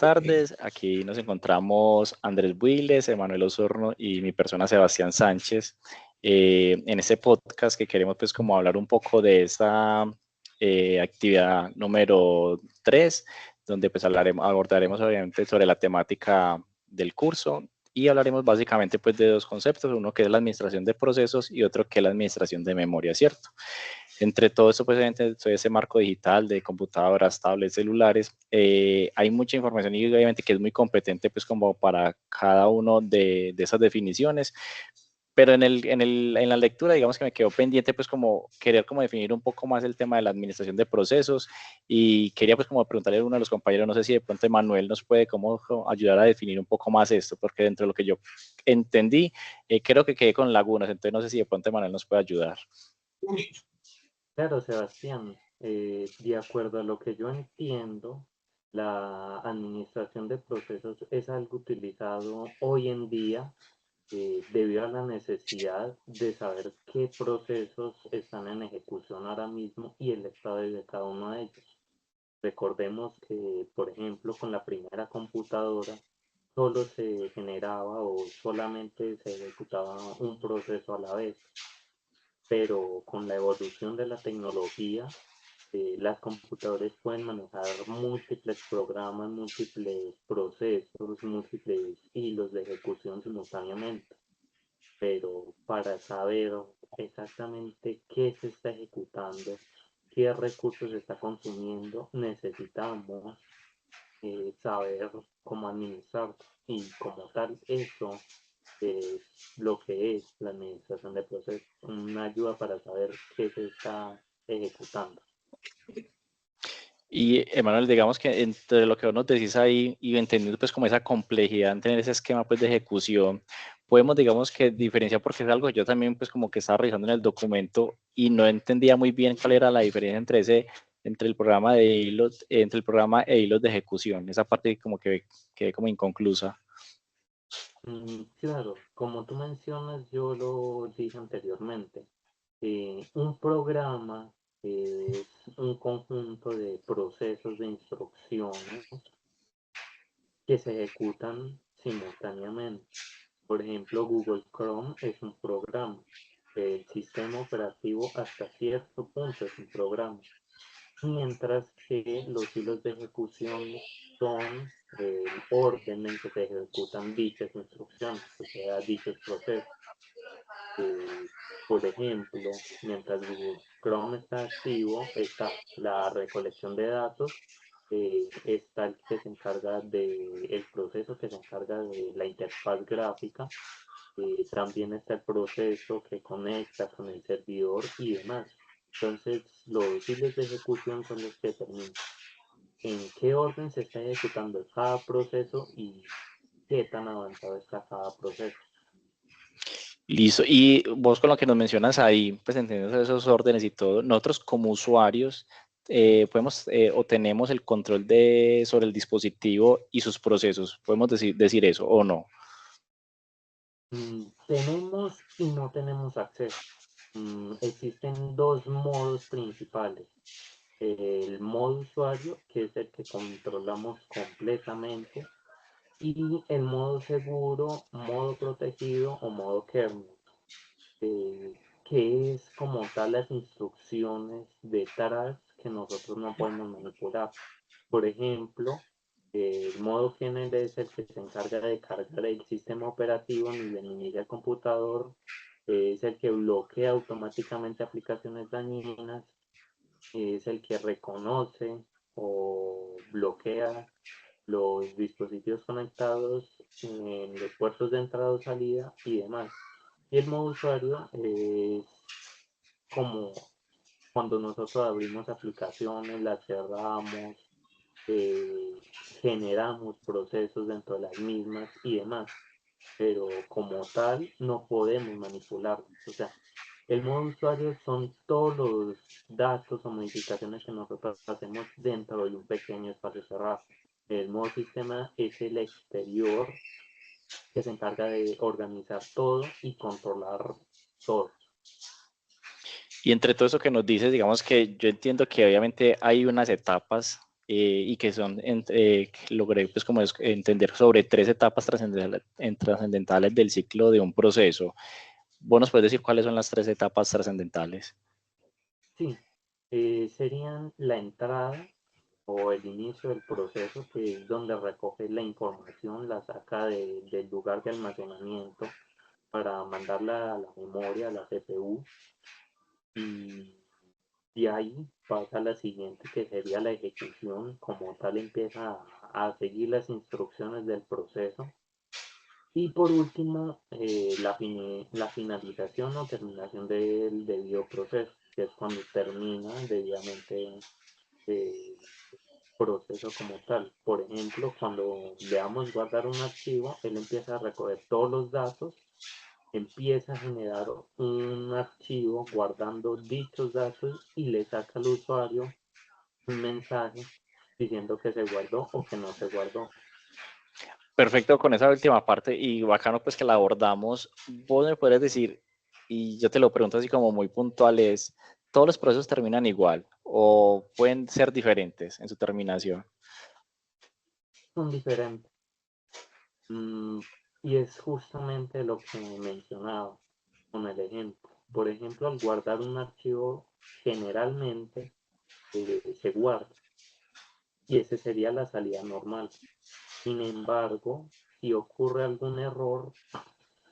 tardes. Aquí nos encontramos Andrés Builes, Emanuel Osorno y mi persona Sebastián Sánchez. En este podcast que queremos pues como hablar un poco de esta actividad número 3, donde pues abordaremos obviamente sobre la temática del curso y hablaremos básicamente pues de dos conceptos, uno que es la administración de procesos y otro que es la administración de memoria, ¿cierto? Entre todo esto, pues, obviamente, todo ese marco digital de computadoras, tablets, celulares, hay mucha información y obviamente que es muy competente, pues, como para cada uno de esas definiciones. Pero en la lectura, digamos que me quedó pendiente, pues, como querer como definir un poco más el tema de la administración de procesos y quería, pues, como preguntarle a uno de los compañeros, no sé si de pronto Emanuel nos puede como ayudar a definir un poco más esto, porque dentro de lo que yo entendí, creo que quedé con lagunas, entonces no sé si de pronto Emanuel nos puede ayudar. Claro, Sebastián, de acuerdo a lo que yo entiendo, la administración de procesos es algo utilizado hoy en día debido a la necesidad de saber qué procesos están en ejecución ahora mismo y el estado de cada uno de ellos. Recordemos que, por ejemplo, con la primera computadora solo se generaba o solamente se ejecutaba un proceso a la vez, pero con la evolución de la tecnología, las computadoras pueden manejar múltiples programas, múltiples procesos, múltiples hilos de ejecución simultáneamente. Pero para saber exactamente qué se está ejecutando, qué recursos se está consumiendo, necesitamos saber cómo administrar. Y como tal, eso es lo que es la administración de procesos, una ayuda para saber qué se está ejecutando. Y Emanuel, digamos que entre lo que vos nos decís ahí y entendiendo pues como esa complejidad en tener ese esquema pues de ejecución, podemos digamos que diferenciar porque es algo que yo también pues como que estaba revisando en el documento y no entendía muy bien cuál era la diferencia entre el programa de hilos, entre el programa e hilos de ejecución, esa parte como que quedé como inconclusa. Claro, como tú mencionas, yo lo dije anteriormente. Un programa es un conjunto de procesos de instrucciones que se ejecutan simultáneamente. Por ejemplo, Google Chrome es un programa. El sistema operativo hasta cierto punto es un programa. Mientras que los hilos de ejecución son el orden en que se ejecutan dichas instrucciones, o sea, dichos procesos. Eh, por ejemplo, mientras Google Chrome está activo, está la recolección de datos, está el que se encarga del proceso que se encarga de la interfaz gráfica, también está el proceso que conecta con el servidor y demás. Entonces, los hilos de ejecución son los que determinan en qué orden se está ejecutando cada proceso y qué tan avanzado está cada proceso. Listo. Y vos con lo que nos mencionas ahí, pues entendiendo esos órdenes y todo, nosotros como usuarios podemos o tenemos el control sobre el dispositivo y sus procesos. ¿Podemos decir eso o no? Tenemos y no tenemos acceso. Existen dos modos principales. El modo usuario, que es el que controlamos completamente, y el modo seguro, modo protegido o modo kernel, eh, que es como tal las instrucciones detrás que nosotros no podemos manipular. Por ejemplo, el modo kernel es el que se encarga de cargar el sistema operativo ni de iniciar el computador, es el que bloquea automáticamente aplicaciones dañinas, es el que reconoce o bloquea los dispositivos conectados en los puertos de entrada o salida y demás. Y el modo usuario es como cuando nosotros abrimos aplicaciones, las cerramos, eh, generamos procesos dentro de las mismas y demás, pero como tal no podemos manipularlos. O sea, el modo usuario son todos los datos o modificaciones que nosotros hacemos dentro de un pequeño espacio cerrado. El modo sistema es el exterior que se encarga de organizar todo y controlar todo. Y entre todo eso que nos dices, digamos que yo entiendo que obviamente hay unas etapas y que que logré pues como entender sobre 3 etapas trascendentales del ciclo de un proceso. ¿Vos nos puedes decir cuáles son las 3 etapas trascendentales? Sí, serían la entrada o el inicio del proceso, que es donde recoge la información, la saca del lugar de almacenamiento para mandarla a la memoria, a la CPU, y de ahí pasa a la siguiente, que sería la ejecución. Como tal, empieza a seguir las instrucciones del proceso. Y por último, la finalización o terminación del debido proceso, que es cuando termina debidamente el proceso como tal. Por ejemplo, cuando le damos guardar un archivo, él empieza a recoger todos los datos, empieza a generar un archivo guardando dichos datos y le saca al usuario un mensaje diciendo que se guardó o que no se guardó. Perfecto con esa última parte y bacano pues que la abordamos. Vos me puedes decir, y yo te lo pregunto así como muy puntual, es, ¿todos los procesos terminan igual o pueden ser diferentes en su terminación? Son diferentes. Y es justamente lo que mencionaba con el ejemplo. Por ejemplo, al guardar un archivo, generalmente se guarda y esa sería la salida normal. Sin embargo, si ocurre algún error,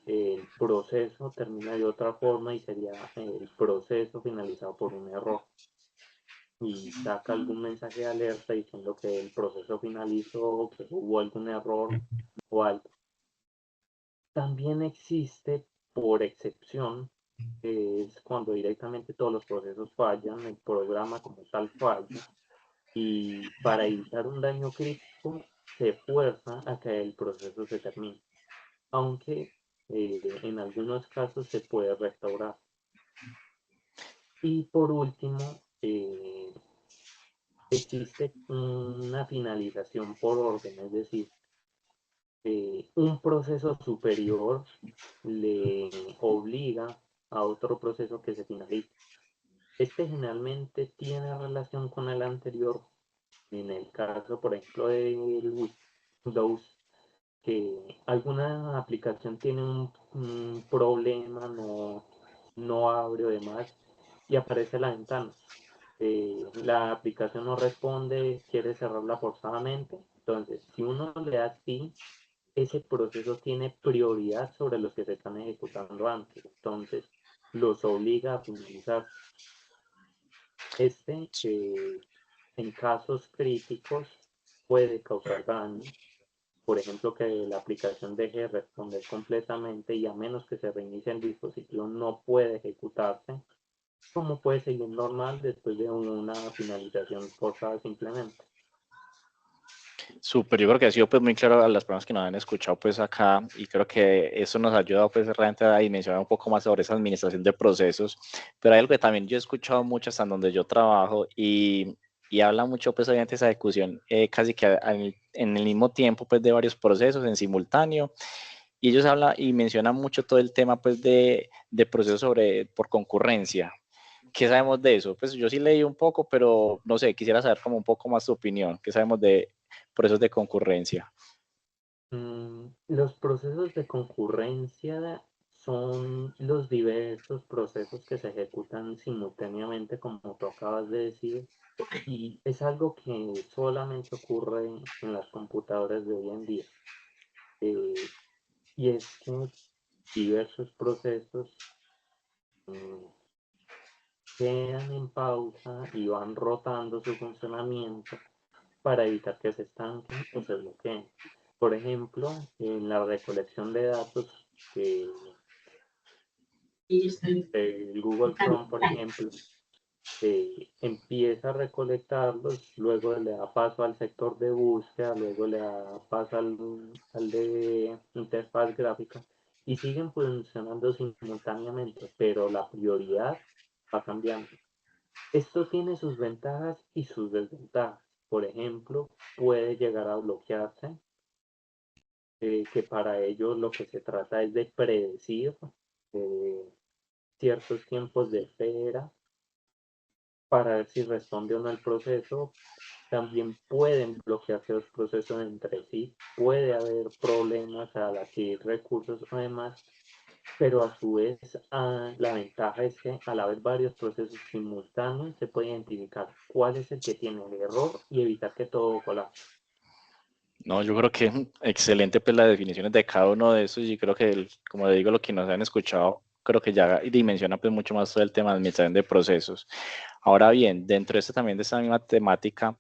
el proceso termina de otra forma y sería el proceso finalizado por un error. Y saca algún mensaje de alerta diciendo que el proceso finalizó, que hubo algún error o algo. También existe, por excepción, que es cuando directamente todos los procesos fallan, el programa como tal falla, y para evitar un daño crítico se fuerza a que el proceso se termine, aunque en algunos casos se puede restaurar. Y por último, existe una finalización por orden, es decir, un proceso superior le obliga a otro proceso que se finalice. Este generalmente tiene relación con el anterior. En el caso, por ejemplo, del Windows, que alguna aplicación tiene un problema, no abre o demás, y aparece la ventana. La aplicación no responde, quiere cerrarla forzadamente. Entonces, si uno le da sí, ese proceso tiene prioridad sobre los que se están ejecutando antes. Entonces, los obliga a finalizar. En casos críticos puede causar daño. Por ejemplo, que la aplicación deje de responder completamente y a menos que se reinicie el dispositivo no puede ejecutarse, como puede seguir normal después de una finalización forzada simplemente. Súper, yo creo que ha sido pues muy claro a las personas que nos han escuchado pues acá y creo que eso nos ha ayudado pues realmente a dimensionar un poco más sobre esa administración de procesos, pero hay algo que también yo he escuchado mucho hasta en donde yo trabajo y habla mucho pues obviamente esa ejecución casi que en el mismo tiempo pues de varios procesos en simultáneo y ellos hablan y mencionan mucho todo el tema pues de procesos por concurrencia. ¿Qué sabemos de eso? Pues yo sí leí un poco, pero no sé, quisiera saber como un poco más tu opinión. ¿Qué sabemos de procesos de concurrencia? Los procesos de concurrencia son los diversos procesos que se ejecutan simultáneamente, como tú acabas de decir, y es algo que solamente ocurre en las computadoras de hoy en día. Eh, y es que diversos procesos mm, quedan en pausa y van rotando su funcionamiento para evitar que se estanquen o se bloqueen. Por ejemplo, en la recolección de datos, el Google Chrome, por ejemplo, empieza a recolectarlos, luego le da paso al sector de búsqueda, luego le da paso al de interfaz gráfica y siguen funcionando simultáneamente, pero la prioridad va cambiando. Esto tiene sus ventajas y sus desventajas. Por ejemplo, puede llegar a bloquearse, que para ello lo que se trata es de predecir eh, ciertos tiempos de espera para ver si responde o no el proceso. También pueden bloquearse los procesos entre sí, puede haber problemas al adquirir recursos o demás, pero a su vez la ventaja es que al haber varios procesos simultáneos se puede identificar cuál es el que tiene el error y evitar que todo colapse. No, yo creo que excelente pues las definiciones de cada uno de esos y creo que, como le digo, lo que nos han escuchado, creo que ya dimensiona pues mucho más todo el tema de administración de procesos. Ahora bien, dentro de también de esta misma temática,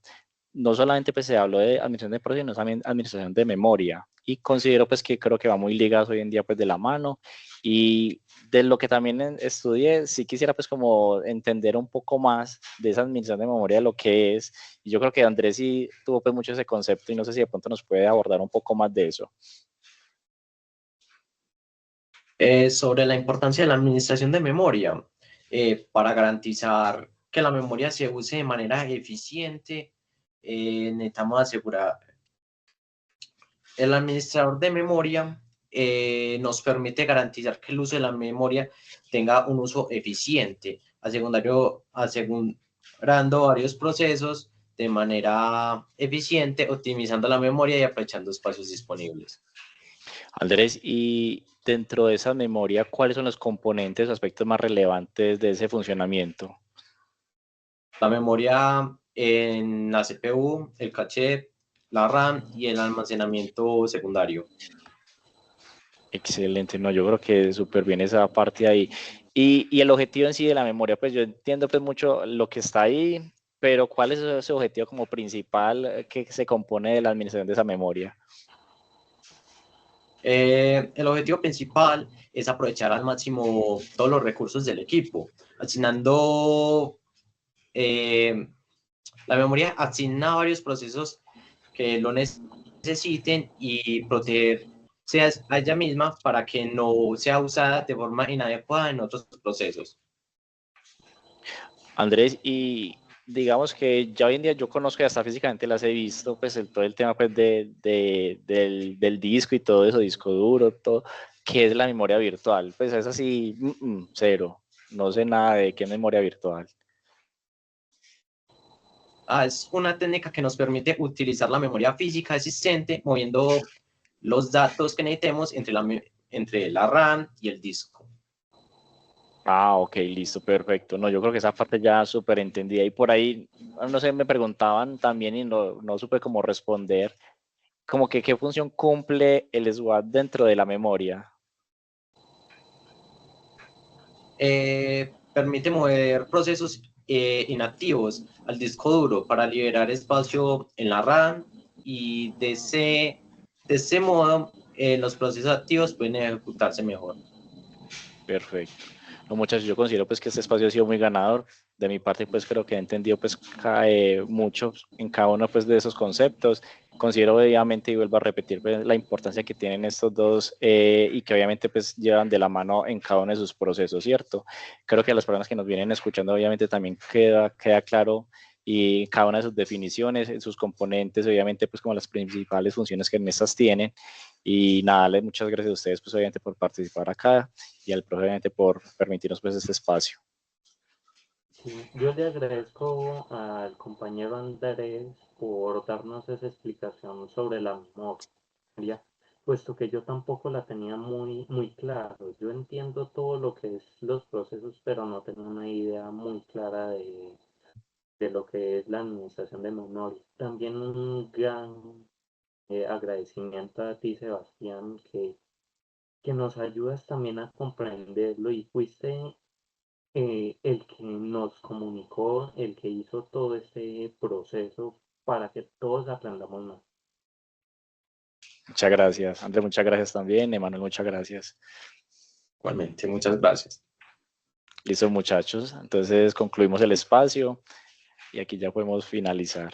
no solamente pues se habló de administración de procesos, sino también administración de memoria y considero pues que creo que va muy ligados hoy en día pues de la mano y de lo que también estudié, sí quisiera pues como entender un poco más de esa administración de memoria, lo que es, y yo creo que Andrés sí tuvo pues mucho ese concepto y no sé si de pronto nos puede abordar un poco más de eso. Sobre la importancia de la administración de memoria, para garantizar que la memoria se use de manera eficiente, necesitamos asegurar el administrador de memoria nos permite garantizar que el uso de la memoria tenga un uso eficiente, asegurando varios procesos de manera eficiente, optimizando la memoria y aprovechando espacios disponibles. Andrés, y dentro de esa memoria, ¿cuáles son los componentes o aspectos más relevantes de ese funcionamiento? La memoria en la CPU, el caché, la RAM y el almacenamiento secundario. Excelente, no, yo creo que súper bien esa parte ahí. Y el objetivo en sí de la memoria, pues yo entiendo pues mucho lo que está ahí, pero ¿cuál es ese objetivo como principal que se compone de la administración de esa memoria? El objetivo principal es aprovechar al máximo todos los recursos del equipo, asignando la memoria asigna varios procesos que lo necesiten y protegerse a ella misma para que no sea usada de forma inadecuada en otros procesos. Andrés, y digamos que ya hoy en día yo conozco y hasta físicamente las he visto, pues todo el tema pues del disco y todo eso, disco duro, todo, que es la memoria virtual. Pues es así, cero, no sé nada de qué es memoria virtual. Es una técnica que nos permite utilizar la memoria física existente moviendo los datos que necesitemos entre la RAM y el disco. Ah, ok, listo, perfecto. No, yo creo que esa parte ya súper entendida. Y por ahí, no sé, me preguntaban también y no supe cómo responder, como que qué función cumple el SWAT dentro de la memoria. Permite mover procesos inactivos al disco duro para liberar espacio en la RAM y de ese modo los procesos activos pueden ejecutarse mejor. Perfecto. No, muchachos, yo considero pues que este espacio ha sido muy ganador. De mi parte, pues creo que he entendido pues mucho en cada uno pues de esos conceptos. Considero obviamente, y vuelvo a repetir, pues, la importancia que tienen estos dos y que obviamente pues llevan de la mano en cada uno de sus procesos, ¿cierto? Creo que a las personas que nos vienen escuchando obviamente también queda claro y cada una de sus definiciones, sus componentes, obviamente pues como las principales funciones que en estas tienen. Y nada, muchas gracias a ustedes pues obviamente por participar acá y al profe obviamente por permitirnos pues este espacio. Sí, yo le agradezco al compañero Andrés por darnos esa explicación sobre la memoria, puesto que yo tampoco la tenía muy claro. Yo entiendo todo lo que es los procesos, pero no tengo una idea muy clara de lo que es la administración de memoria. También un gran agradecimiento a ti, Sebastián, que nos ayudas también a comprenderlo y fuiste el que nos comunicó, el que hizo todo este proceso para que todos aprendamos más. Muchas gracias, André, muchas gracias también, Emanuel, muchas gracias. Igualmente, muchas gracias. Listo, muchachos, entonces concluimos el espacio y aquí ya podemos finalizar.